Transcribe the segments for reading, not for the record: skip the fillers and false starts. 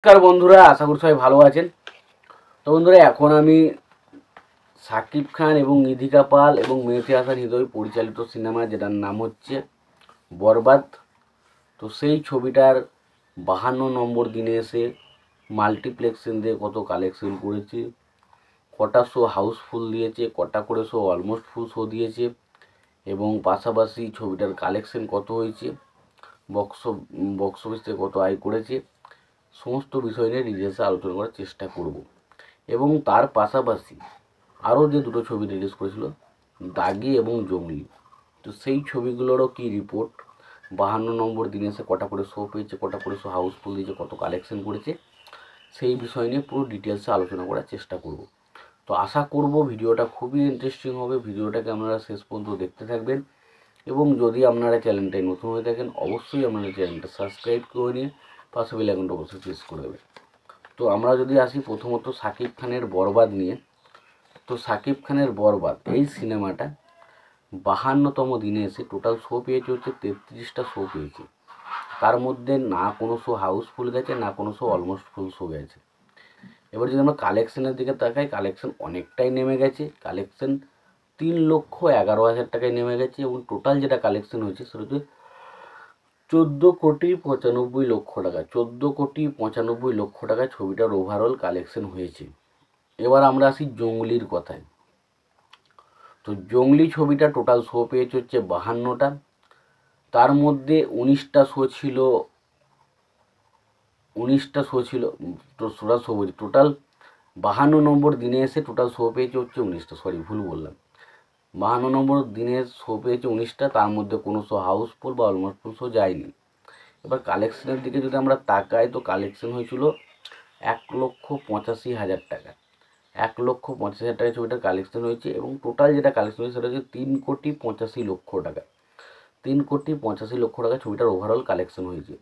নমস্কার বন্ধুরা, আশা করি সবাই ভালো আছেন। তো বন্ধুরা, এখন আমি সাকিব খান এবং নিধিকা পাল এবং মেহেদী হাসান হৃদয় পরিচালিত সিনেমা, যেটার নাম হচ্ছে বরবাদ। তো সেই ছবিটার 52 নম্বর দিনে এসে মাল্টিপ্লেক্সে দিয়ে কত কালেকশন করেছে, কটা শো হাউসফুল দিয়েছে, কটা করে শো অলমোস্ট ফুল শো দিয়েছে, এবং পাশাপাশি ছবিটার কালেকশন কত হয়েছে, বক্স বক্স অফিস থেকে কত আয় করেছে, সমস্ত বিষয় নিয়ে ডিটেলসে আলোচনা করার চেষ্টা করব। এবং তার পাশাপাশি আরও যে দুটো ছবি রিলিজ করেছিল, দাগি এবং জঙ্গলি, তো সেই ছবিগুলোরও কি রিপোর্ট, 52 নম্বর দিনে এসে কটা করে শো পেয়েছে, কটা করে শো হাউসফুল দিয়েছে, কত কালেকশন করেছে, সেই বিষয় নিয়ে পুরো ডিটেলসে আলোচনা করার চেষ্টা করব। তো আশা করব ভিডিওটা খুবই ইন্টারেস্টিং হবে। ভিডিওটাকে আপনারা শেষ পর্যন্ত দেখতে থাকবেন, এবং যদি আপনারা চ্যানেলটায় নতুন হয়ে থাকেন অবশ্যই আপনারা চ্যানেলটা সাবস্ক্রাইব করে নিয়ে পাশে বেল আইকনটা অবশ্যই প্রেস করে দেবেন। তো আমরা যদি আসি প্রথমত সাকিব খানের বরবাদ নিয়ে, তো সাকিব খানের বরবাদ এই সিনেমাটা 52তম দিনে এসে টোটাল শো পেয়েছে হচ্ছে 33টা শো পেয়েছে। তার মধ্যে না কোনো শো হাউসফুল গেছে, না কোনো শো অলমোস্ট ফুল শো গেছে। এবার যদি আমরা কালেকশনের দিকে তাকাই, কালেকশন অনেকটাই নেমে গেছে। কালেকশন 3,11,000 টাকায় নেমে গেছে, এবং টোটাল যেটা কালেকশন হয়েছে সেটা হচ্ছে 14,95,00,000 টাকা। 14,95,00,000 টাকা ছবিটার ওভারঅল কালেকশন হয়েছে। এবার আমরা আসি জঙ্গলির কথায়। তো জঙ্গলি ছবিটা টোটাল শো পেয়েছে হচ্ছে 52টা। তার মধ্যে 19টা শো ছিল, টোটাল 52 নম্বর দিনে এসে টোটাল শো পেয়েছে হচ্ছে 19টা, সরি ভুল বললাম, 52 নম্বর দিনে শো পেয়েছে 19টা। তার মধ্যে কোনো শো হাউসফুল বা অলমোস্ট ফুল শো যায়নি। এবার কালেকশনের দিকে যদি আমরা তাকাই, তো কালেকশন হয়েছিল 1,85,000 টাকা। 1,85,000 টাকায় ছবিটার কালেকশন হয়েছে, এবং টোটাল যেটা কালেকশন হয়েছে সেটা হচ্ছে 3,85,00,000 টাকা। 3,85,00,000 টাকা ছবিটার ওভারঅল কালেকশন হয়েছে।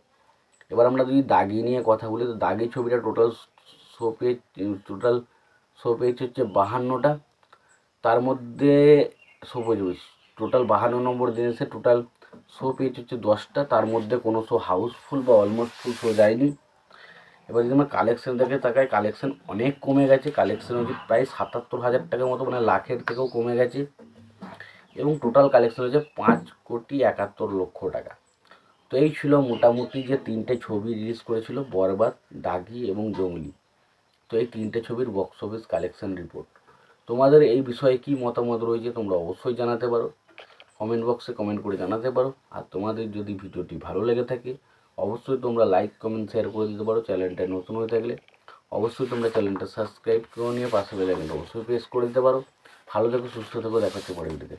এবার আমরা যদি দাগি নিয়ে কথা বলি, তো দাগি ছবিটা টোটাল শো পেয়েছে হচ্ছে 52টা। তার মধ্যে টোটাল 52 নম্বর দিনে এসে টোটাল শো পেয়েছে হচ্ছে 10টা। তার মধ্যে কোনো শো হাউসফুল বা অলমোস্ট ফুল শো যায়নি। এবার যদি আমরা কালেকশন দেখে তাকাই, কালেকশন অনেক কমে গেছে। কালেকশন হচ্ছে প্রায় 77,000 টাকার মতো, মানে লাখের থেকেও কমে গেছে। এবং টোটাল কালেকশন হচ্ছে 5,71,00,000 টাকা। তো এই ছিল মোটামুটি যে তিনটে ছবি রিলিজ করেছিল, বরবাদ, দাগি এবং জঙ্গলি। তো এই তিনটে ছবির বক্স অফিস কালেকশন রিপোর্ট। তোমাদের এই বিষয়ে কি মতামত রয়েছে তোমরা অবশ্যই জানাতে পারো, কমেন্ট বক্সে কমেন্ট করে জানাতে পারো। আর তোমাদের যদি ভিডিওটি ভালো লেগে থাকে অবশ্যই তোমরা লাইক, কমেন্ট, শেয়ার করে দিতে পারো। চ্যানেলটা নতুন হয়ে থাকলে অবশ্যই তোমরা চ্যানেলটা সাবস্ক্রাইব করে নিয়ে পাশে বেল আইকনটা অবশ্যই প্রেস করে দিতে পারো। ভালো থেকো, সুস্থ থেকো, দেখা হচ্ছে পরের ভিডিওতে।